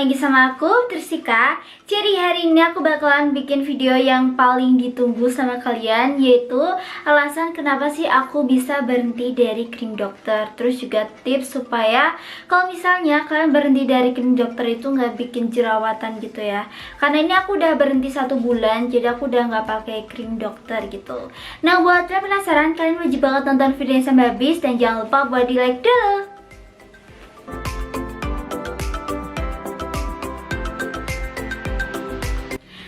lagi sama aku, Trisika. Jadi hari ini aku bakalan bikin video yang paling ditunggu sama kalian, yaitu alasan kenapa sih aku bisa berhenti dari krim dokter. Terus juga tips supaya kalau misalnya kalian berhenti dari krim dokter itu nggak bikin jerawatan gitu ya. Karena ini aku udah berhenti 1 bulan, jadi aku udah nggak pakai krim dokter gitu. Nah, buat kalian penasaran, kalian wajib banget nonton videonya sampai habis dan jangan lupa buat di like dulu.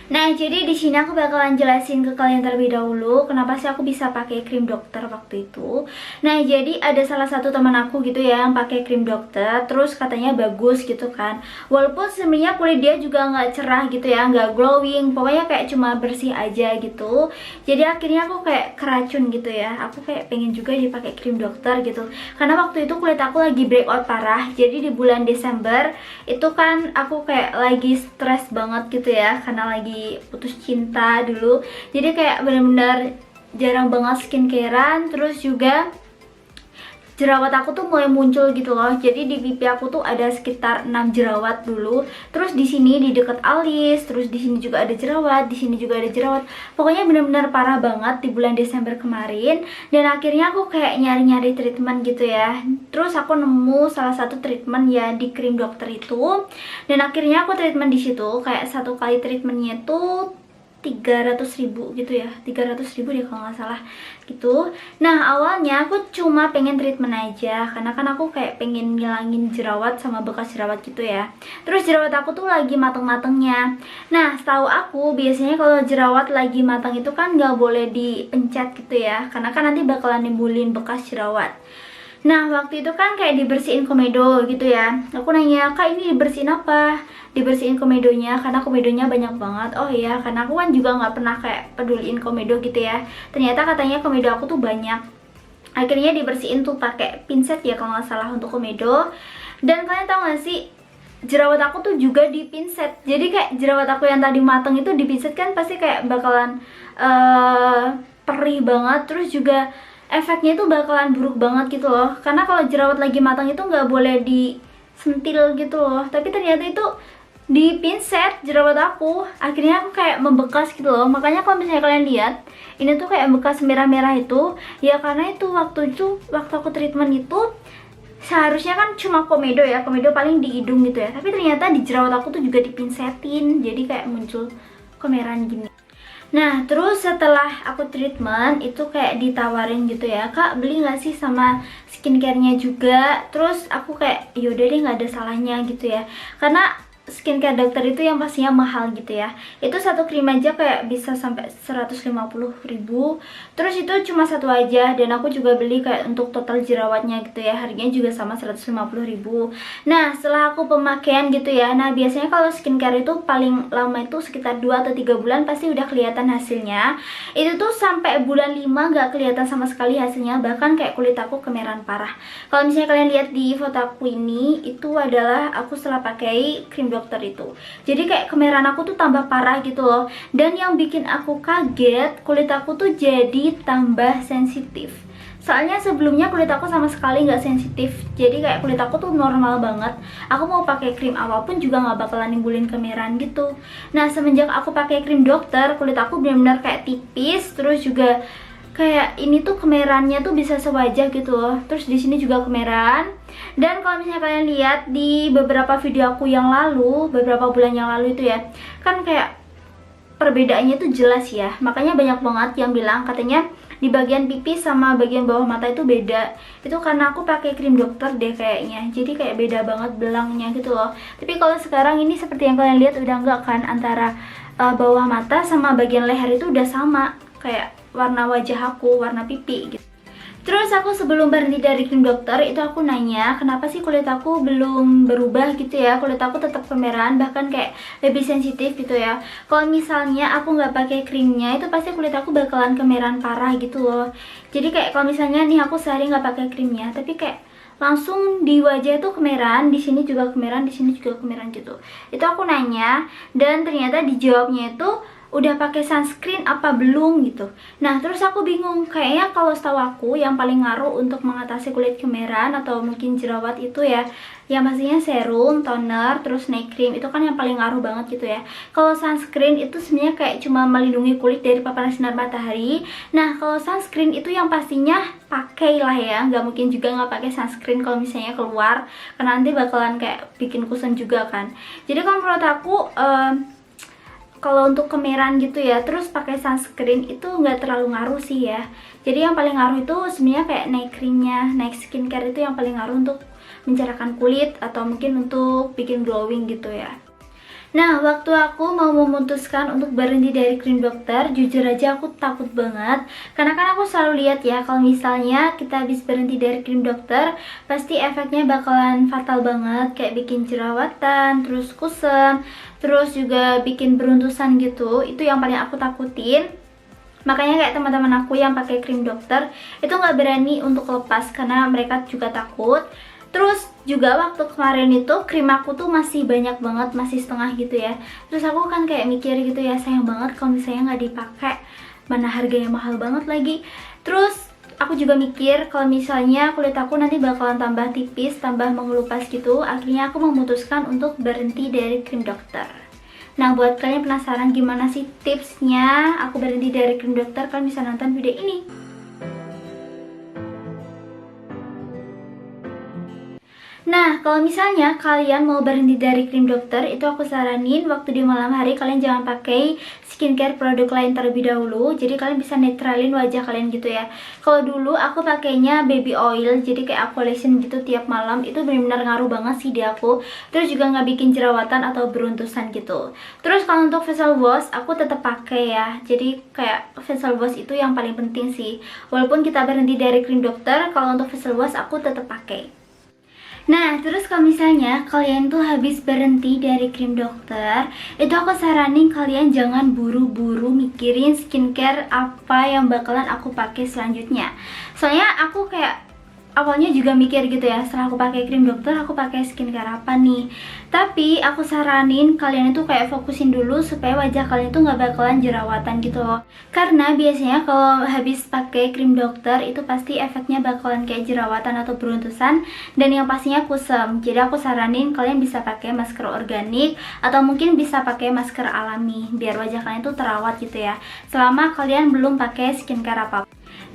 Nah, jadi di sini aku bakalan jelasin ke kalian terlebih dahulu kenapa sih aku bisa pakai krim dokter waktu itu. Nah, jadi ada salah satu teman aku gitu ya yang pakai krim dokter, terus katanya bagus gitu kan. Walaupun sebenarnya kulit dia juga nggak cerah gitu ya, nggak glowing, pokoknya kayak cuma bersih aja gitu. Jadi akhirnya aku kayak keracun gitu ya. Aku kayak pengen juga dipakai krim dokter gitu. Karena waktu itu kulit aku lagi breakout parah. Jadi di bulan Desember itu kan aku kayak lagi stres banget gitu ya, karena lagi putus cinta dulu, jadi kayak benar-benar jarang banget skincarean. Terus juga jerawat aku tuh mulai muncul gitu loh. Jadi di pipi aku tuh ada sekitar 6 jerawat dulu. Terus di sini di dekat alis, terus di sini juga ada jerawat, di sini juga ada jerawat. Pokoknya benar-benar parah banget di bulan Desember kemarin. Dan akhirnya aku kayak nyari-nyari treatment gitu ya. Terus aku nemu salah satu treatment ya di krim dokter itu. Dan akhirnya aku treatment di situ. Kayak satu kali treatmentnya tuh 300.000 gitu ya, 300.000 deh kalau nggak salah gitu. Nah, awalnya aku cuma pengen treatment aja karena kan aku kayak pengen ngilangin jerawat sama bekas jerawat gitu ya. Terus jerawat aku tuh lagi mateng-matengnya. Nah, setahu aku biasanya kalau jerawat lagi matang itu kan nggak boleh dipencet gitu ya, karena kan nanti bakalan nimbulin bekas jerawat. Nah, waktu itu kan kayak dibersihin komedo gitu ya. Aku nanya, "Kak, ini dibersihin apa?" Dibersihin komedonya, karena komedonya banyak banget. Oh iya, karena aku kan juga nggak pernah kayak peduliin komedo gitu ya. Ternyata katanya komedo aku tuh banyak. Akhirnya dibersihin tuh pakai pinset ya kalau nggak salah untuk komedo. Dan kalian tahu nggak sih, jerawat aku tuh juga di pinset. Jadi kayak jerawat aku yang tadi mateng itu di pinset kan pasti kayak bakalan perih banget. Terus juga efeknya itu bakalan buruk banget gitu loh. Karena kalau jerawat lagi matang itu nggak boleh disentil gitu loh. Tapi ternyata itu di pinset jerawat aku. Akhirnya aku kayak membekas gitu loh. Makanya kalau misalnya kalian lihat, ini tuh kayak bekas merah-merah itu. Ya karena itu waktu aku treatment itu seharusnya kan cuma komedo ya. Komedo paling di hidung gitu ya. Tapi ternyata di jerawat aku tuh juga dipinsetin. Jadi kayak muncul kemerahan gini. Nah, terus setelah aku treatment itu kayak ditawarin gitu ya, "Kak, beli nggak sih sama skincare-nya juga?" Terus aku kayak, yaudah deh, nggak ada salahnya gitu ya. Karena skincare dokter itu yang pastinya mahal gitu ya. Itu satu krim aja kayak bisa sampai 150.000. Terus itu cuma satu aja, dan aku juga beli kayak untuk total jerawatnya gitu ya. Harganya juga sama 150.000. Nah, setelah aku pemakaian gitu ya. Nah, biasanya kalau skincare itu paling lama itu sekitar 2 atau 3 bulan pasti udah kelihatan hasilnya. Itu tuh sampai bulan 5 nggak kelihatan sama sekali hasilnya. Bahkan kayak kulit aku kemerahan parah. Kalau misalnya kalian lihat di foto aku ini, itu adalah aku setelah pakai krim dokter itu. Jadi kayak kemerahan aku tuh tambah parah gitu loh. Dan yang bikin aku kaget, kulit aku tuh jadi tambah sensitif. Soalnya sebelumnya kulit aku sama sekali nggak sensitif. Jadi kayak kulit aku tuh normal banget. Aku mau pakai krim apapun juga nggak bakalan nimbulin kemerahan gitu. Nah, semenjak aku pakai krim dokter, kulit aku benar-benar kayak tipis. Terus juga kayak ini tuh kemerahannya tuh bisa sewajah gitu loh. Terus di sini juga kemerahan. Dan kalau misalnya kalian lihat di beberapa video aku yang lalu, beberapa bulan yang lalu itu ya, kan kayak perbedaannya tuh jelas ya. Makanya banyak banget yang bilang katanya di bagian pipi sama bagian bawah mata itu beda. Itu karena aku pakai krim dokter deh kayaknya. Jadi kayak beda banget belangnya gitu loh. Tapi kalau sekarang ini seperti yang kalian lihat udah enggak kan, antara bawah mata sama bagian leher itu udah sama kayak warna wajah aku, warna pipi gitu. Terus aku sebelum berhenti dari krim dokter itu aku nanya, kenapa sih kulit aku belum berubah gitu ya. Kulit aku tetap kemerahan, bahkan kayak lebih sensitif gitu ya. Kalau misalnya aku nggak pakai krimnya, itu pasti kulit aku bakalan kemerahan parah gitu loh. Jadi kayak kalau misalnya nih aku sehari nggak pakai krimnya, tapi kayak langsung di wajah itu kemerahan, di sini juga kemerahan, di sini juga kemerahan gitu. Itu aku nanya, dan ternyata dijawabnya itu udah pakai sunscreen apa belum gitu. Nah terus aku bingung, kayaknya kalau setahu aku yang paling ngaruh untuk mengatasi kulit kemerahan atau mungkin jerawat itu ya pastinya serum, toner, terus night cream itu kan yang paling ngaruh banget gitu ya. Kalau sunscreen itu sebenarnya kayak cuma melindungi kulit dari paparan sinar matahari. Nah kalau sunscreen itu yang pastinya pakai lah ya, nggak mungkin juga nggak pakai sunscreen kalau misalnya keluar, karena nanti bakalan kayak bikin kusam juga kan. Jadi kalau menurut aku kalau untuk kemerahan gitu ya, terus pakai sunscreen itu nggak terlalu ngaruh sih ya. Jadi yang paling ngaruh itu sebenarnya kayak night creamnya, night skincare itu yang paling ngaruh untuk mencerahkan kulit atau mungkin untuk bikin glowing gitu ya. Nah, waktu aku mau memutuskan untuk berhenti dari krim dokter, jujur aja aku takut banget. Karena kan aku selalu lihat ya, kalau misalnya kita habis berhenti dari krim dokter, pasti efeknya bakalan fatal banget, kayak bikin jerawatan, terus kusam, terus juga bikin beruntusan gitu. Itu yang paling aku takutin. Makanya kayak teman-teman aku yang pakai krim dokter itu nggak berani untuk lepas karena mereka juga takut. Terus juga waktu kemarin itu krim aku tuh masih banyak banget, masih setengah gitu ya. Terus aku kan kayak mikir gitu ya, sayang banget kalau misalnya nggak dipakai, mana harganya mahal banget lagi. Terus aku juga mikir kalau misalnya kulit aku nanti bakalan tambah tipis, tambah mengelupas gitu. Akhirnya aku memutuskan untuk berhenti dari krim dokter. Nah buat kalian penasaran gimana sih tipsnya aku berhenti dari krim dokter, kalian bisa nonton video ini. Nah, kalau misalnya kalian mau berhenti dari krim dokter, itu aku saranin waktu di malam hari kalian jangan pakai skincare produk lain terlebih dahulu. Jadi kalian bisa netralin wajah kalian gitu ya. Kalau dulu aku pakainya baby oil, jadi kayak aku olesin gitu tiap malam. Itu benar-benar ngaruh banget sih di aku. Terus juga nggak bikin jerawatan atau beruntusan gitu. Terus kalau untuk facial wash, aku tetap pakai ya. Jadi kayak facial wash itu yang paling penting sih. Walaupun kita berhenti dari krim dokter, kalau untuk facial wash aku tetap pakai. Nah, terus kalau misalnya kalian tuh habis berhenti dari krim dokter, itu aku saranin kalian jangan buru-buru mikirin skincare apa yang bakalan aku pakai selanjutnya. Soalnya aku kayak awalnya juga mikir gitu ya, setelah aku pakai krim dokter aku pakai skincare apa nih. Tapi aku saranin kalian itu kayak fokusin dulu supaya wajah kalian itu nggak bakalan jerawatan gitu loh. Karena biasanya kalau habis pakai krim dokter itu pasti efeknya bakalan kayak jerawatan atau beruntusan dan yang pastinya kusam. Jadi aku saranin kalian bisa pakai masker organik atau mungkin bisa pakai masker alami biar wajah kalian itu terawat gitu ya, selama kalian belum pakai skincare apa.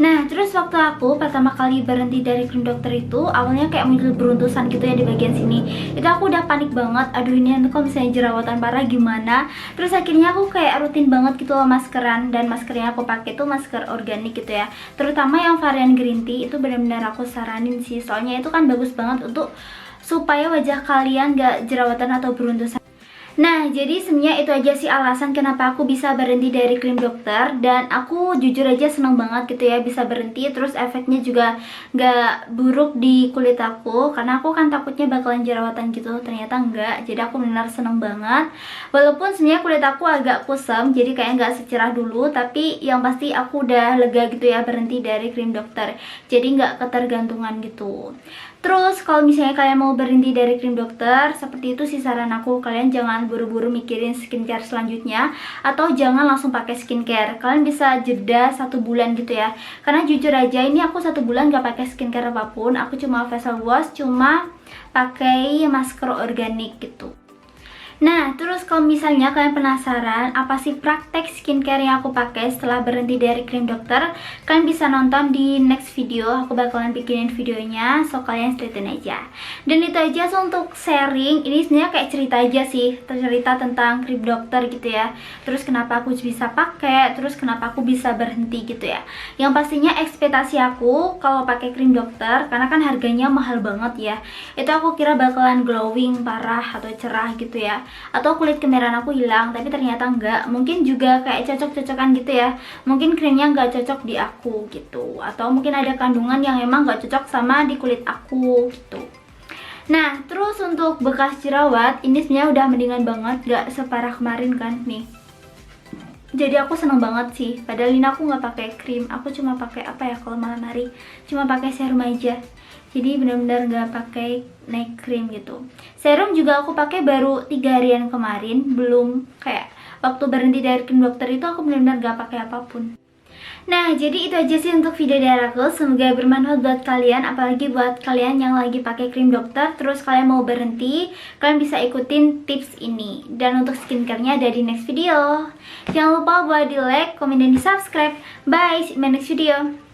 Nah, terus waktu aku pertama kali berhenti dari krim dokter itu, awalnya kayak muncul beruntusan gitu ya di bagian sini. Itu aku udah panik banget, aduh ini nanti kalau misalnya jerawatan parah gimana. Terus akhirnya aku kayak rutin banget gitu loh maskeran, dan maskernya aku pakai tuh masker organik gitu ya. Terutama yang varian green tea itu benar-benar aku saranin sih, soalnya itu kan bagus banget untuk supaya wajah kalian gak jerawatan atau beruntusan. Nah, jadi sebenarnya itu aja sih alasan kenapa aku bisa berhenti dari krim dokter. Dan aku jujur aja seneng banget gitu ya bisa berhenti. Terus efeknya juga gak buruk di kulit aku, karena aku kan takutnya bakalan jerawatan gitu, ternyata enggak. Jadi aku benar seneng banget. Walaupun sebenarnya kulit aku agak kusam, jadi kayak gak secerah dulu, tapi yang pasti aku udah lega gitu ya berhenti dari krim dokter. Jadi gak ketergantungan gitu. Terus kalau misalnya kalian mau berhenti dari krim dokter, seperti itu sih saran aku, kalian jangan buru-buru mikirin skincare selanjutnya, atau jangan langsung pakai skincare. Kalian bisa jeda 1 bulan gitu ya. Karena jujur aja ini aku 1 bulan gak pakai skincare apapun, aku cuma facial wash, cuma pakai masker organik gitu. Nah, terus kalau misalnya kalian penasaran apa sih praktek skincare yang aku pakai setelah berhenti dari krim dokter, kalian bisa nonton di next video, aku bakalan bikinin videonya, so kalian stay tune aja. Dan itu aja so untuk sharing, ini sebenarnya kayak cerita aja sih, cerita tentang krim dokter gitu ya. Terus kenapa aku bisa pakai, terus kenapa aku bisa berhenti gitu ya. Yang pastinya ekspektasi aku kalau pakai krim dokter, karena kan harganya mahal banget ya, itu aku kira bakalan glowing parah atau cerah gitu ya, atau kulit kemerahan aku hilang, tapi ternyata enggak. Mungkin juga kayak cocok-cocokan gitu ya, mungkin krimnya enggak cocok di aku gitu, atau mungkin ada kandungan yang emang enggak cocok sama di kulit aku gitu. Nah, terus untuk bekas jerawat ini sebenarnya udah mendingan banget, gak separah kemarin kan nih. Jadi aku seneng banget sih, padahal ini aku nggak pakai krim, aku cuma pakai apa ya kalau malam hari, cuma pakai serum aja. Jadi benar-benar nggak pakai night cream gitu. Serum juga aku pakai baru 3 harian kemarin, belum kayak waktu berhenti dari krim dokter itu aku benar-benar gak pakai apapun. Nah, jadi itu aja sih untuk video dari aku. Semoga bermanfaat buat kalian, apalagi buat kalian yang lagi pakai krim dokter terus kalian mau berhenti, kalian bisa ikutin tips ini. Dan untuk skincare-nya ada di next video. Jangan lupa buat di like, komen, dan di subscribe. Bye, see you in my next video.